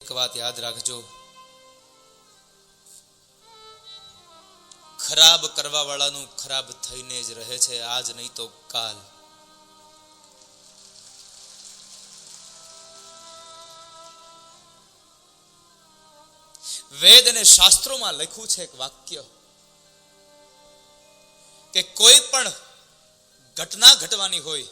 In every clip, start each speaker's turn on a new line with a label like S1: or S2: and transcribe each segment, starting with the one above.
S1: એક વાત યાદ રાખજો, ખરાબ કરવા વાળાનું ખરાબ થઈને જ રહે છે, આજ નહીં તો કાલ. વેદ અને શાસ્ત્રોમાં લખ્યું છે એક વાક્ય કે કોઈ પણ ઘટના ઘટવાની હોય,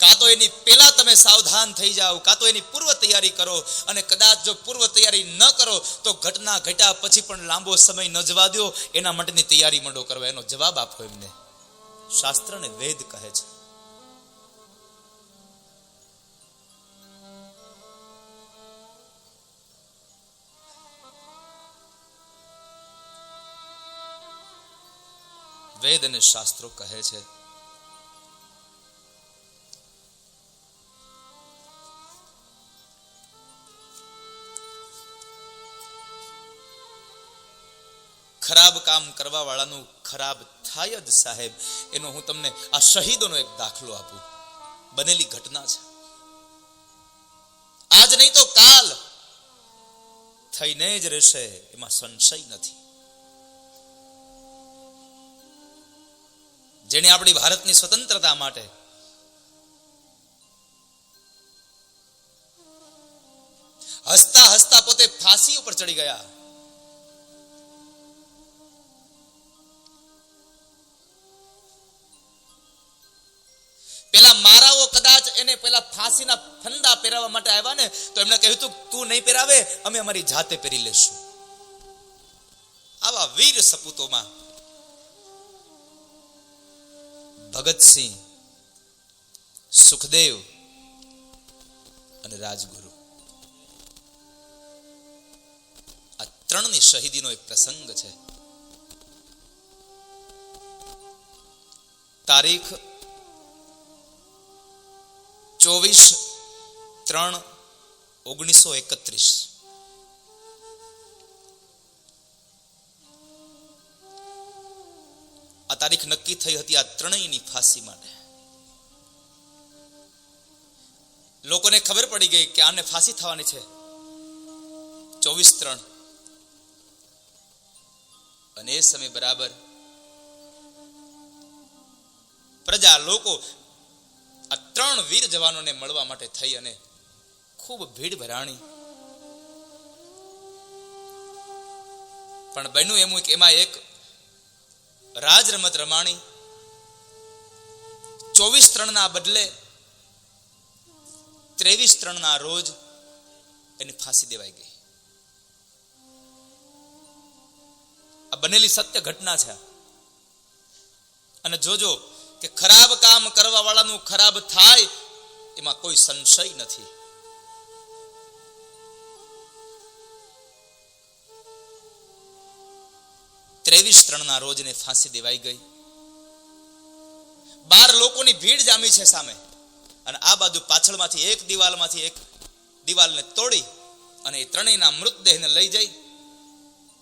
S1: કાં તો એની પહેલા તમે સાવધાન થઈ જાઓ, કાં તો એની પૂર્વ તૈયારી કરો, અને કદાચ જો પૂર્વ તૈયારી ન કરો તો ઘટના ઘટ્યા પછી પણ લાંબો સમય ન જવા દો, એના માટેની તૈયારી મંડો કરવા. એનો જવાબ આપો એમને. શાસ્ત્ર ને વેદ કહે છે. વેદ અને શાસ્ત્રો કહે છે ખરાબ કામ કરવા વાળાનું ખરાબ થાય જ સાહેબ. એનો હું તમને આ શહીદોનો એક દાખલો આપું. બનેલી ઘટના છે, આજ નહીં તો કાલ થઈને જ રહેશે, એમાં સંશય નથી. જેને આપણી ભારતની સ્વતંત્રતા માટે હસતા હસતા પોતે ફાંસી ઉપર ચડી ગયા, પેલા મારાઓ કદાચ એને પેલા ફાંસીના ફંદા પહેરાવવા માટે આવ્યા ને, તો એમને કહ્યું તું તું નહીં પહેરાવે, અમે અમારી જાતે પહેરી લેશું. આવા વીર સપૂતોમાં ભગતસિંહ, સુખદેવ અને રાજગુરુ, આ ત્રણની શહીદીનો એક પ્રસંગ છે. તારીખ 24/3/1931 આ તારીખ નક્કી થઈ હતી આ ત્રણેયની ફાંસી માટે. લોકોને ખબર પડી ગઈ કે આને ફાંસી થવાની છે 24/3, અને એ સમય બરાબર પ્રજા લોકો આ ત્રણ વીર જવાનોને મળવા માટે થઈ અને ખૂબ ભીડ ભરાણી. પણ બન્યું એમ કે એમાં એક રાજ રમત રમાણી. 24/3 બદલે 23/3 રોજ એની ફાંસી દેવાઈ ગઈ. આ બનેલી સત્ય ઘટના છે. અને જોજો કે ખરાબ કામ કરવા વાળાનું ખરાબ થાય, એમાં કોઈ સંશય નથી. ત્રેવીસ 3 રોજ ને ફાંસી દેવાઈ ગઈ. 12 લોકોની ભીડ જામી છે સામે, અને આ બાજુ પાછળમાંથી એક દિવાલને તોડી અને એ ત્રણેયના મૃતદેહને લઈ જઈ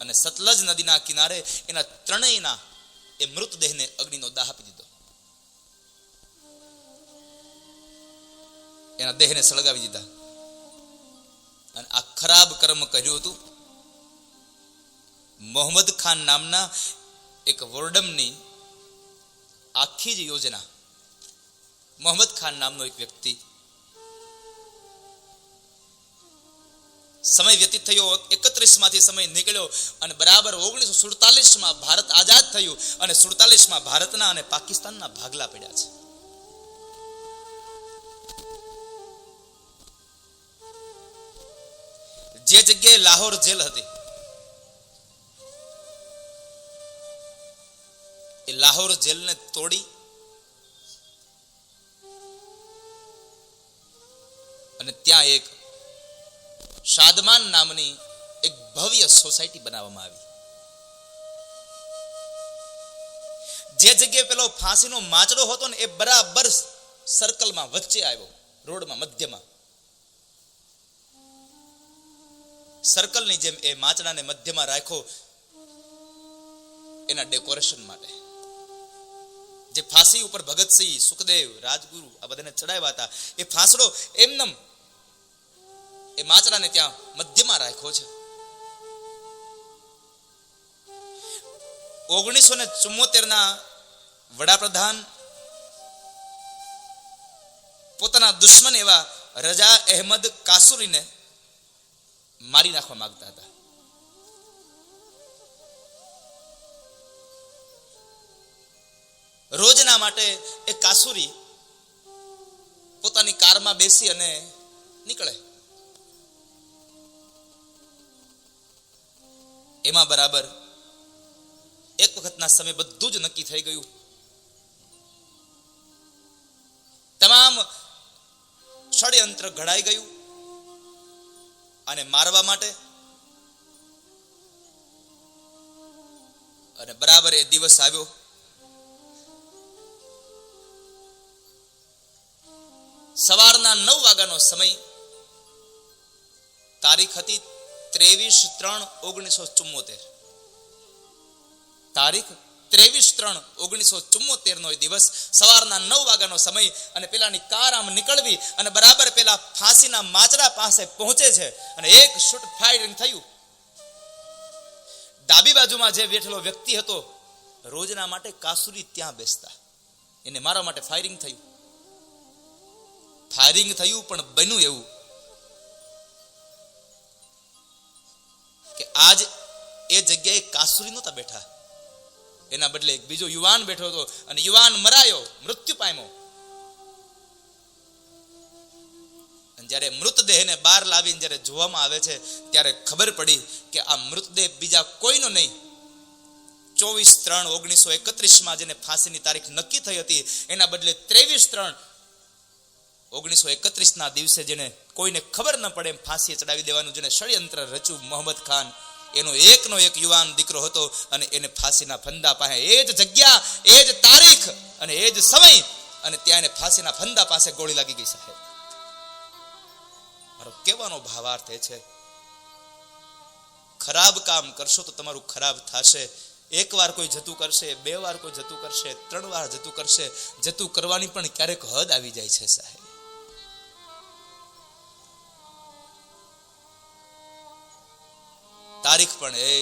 S1: અને સતલજ નદીના કિનારે એના ત્રણેયના એ મૃતદેહને અગ્નિનો દાહ આપી દીધો. એના દેહને સળગાવી દીધા. અને આ ખરાબ કર્મ કર્યું હતું મોહમ્મદ ખાન નામના એક વોર્ડમની આખી જ યોજના. મોહમ્મદ ખાન નામનો એક વ્યક્તિ, સમય વ્યતીત થયો, 31 માંથી સમય નીકળ્યો અને બરાબર 1947 ભારત આઝાદ થયું, અને 47 ભારતના અને પાકિસ્તાનના ભાગલા પડ્યા છે. જે જગ્યાએ લાહોર જેલ હતી, એ લાહોર જેલને તોડી અને ત્યાં એક શાદમાન નામની એક ભવ્ય સોસાયટી બનાવવામાં આવી. જે જગ્યાએ પેલો ફાંસીનો માચડો હતો ને, એ બરાબર સર્કલમાં વચ્ચે આવ્યો, રોડમાં મધ્યમાં. સર્કલની જેમ એ માચડાને મધ્યમાં રાખ્યો એના ડેકોરેશન માટે. જે ફાંસી ઉપર ભગતસિંહ, સુખદેવ, રાજગુરુ આ બધાને ચડાવ્યા હતા, એ ફાંસડો એમનેમ એ માચરાને ત્યાં મધ્યમાં રાખ્યો છે. 1974 વડાપ્રધાન પોતાના દુશ્મન એવા રજા અહેમદ કાસુરીને મારી નાખવા માંગતા હતા. રોજના માટે એ કાસુરી પોતાની કારમાં બેસી અને નીકળે. એમાં બરાબર એક વખતના સમય બધું જ નક્કી થઈ ગયું. તમામ ષડયંત્ર ઘડાઈ ગયું અને મારવા માટે. અને બરાબર એ દિવસ આવ્યો. સવારના 9 વાગ્યાનો સમય. તારીખ હતી 23/3/1974. તારીખ 23/3/1974 નો દિવસ. સવારના 9 વાગ્યાનો સમય અને પેલાની કાર આમ નીકળવી અને બરાબર પેલા ફાંસીના માચરા પાસે પહોંચે છે અને એક શૂટ ફાયરિંગ થયું. ડાબી બાજુમાં જે બેઠેલો વ્યક્તિ હતો, રોજના માટે કાસુરી ત્યાં બેસતા, એને મારવા માટે ફાયરિંગ થયું. ફાયરિંગ થયું પણ બન્યું એવું કે આજ એ જગ્યાએ કાસુરી નહોતા બેઠા, એના બદલે એક બીજો યુવાન બેઠો હતો અને યુવાન મરાયો, મૃત્યુ પામ્યો. અને જ્યારે મૃતદેહને બહાર લાવીને જ્યારે જોવામાં આવે છે ત્યારે ખબર પડી કે આ મૃતદેહ બીજા કોઈનો નહીં, 24/3/1931 જેને ફાંસીની તારીખ નક્કી થઈ હતી એના બદલે 23/3/1931 દિવસે જેને કોઈને ખબર ન પડે એમ ફાંસી ચડાવી દેવાનું જેને ષડયંત્ર રચ્યું, મોહમ્મદ ખાન, એનો એકનો એક યુવાન દીકરો હતો અને એને ફાંસીના ફંદા પાસે એ જ જગ્યા, એ જ તારીખ અને એ જ સમય અને ત્યાં એને ફાંસીના ફંદા પાસે ગોળી લાગી ગઈ. સાહેબ, મારો કહેવાનો ભાવાર્થ એ છે, ખરાબ કામ કરશો તો તમારું ખરાબ થશે. એક વાર કોઈ જતું કરશે, 2 વાર કોઈ જતું કરશે, 3 વાર જતું કરશે. જતું કરવાની પણ ક્યારેક હદ આવી જાય છે સાહેબ. તારીખ પણ એ જ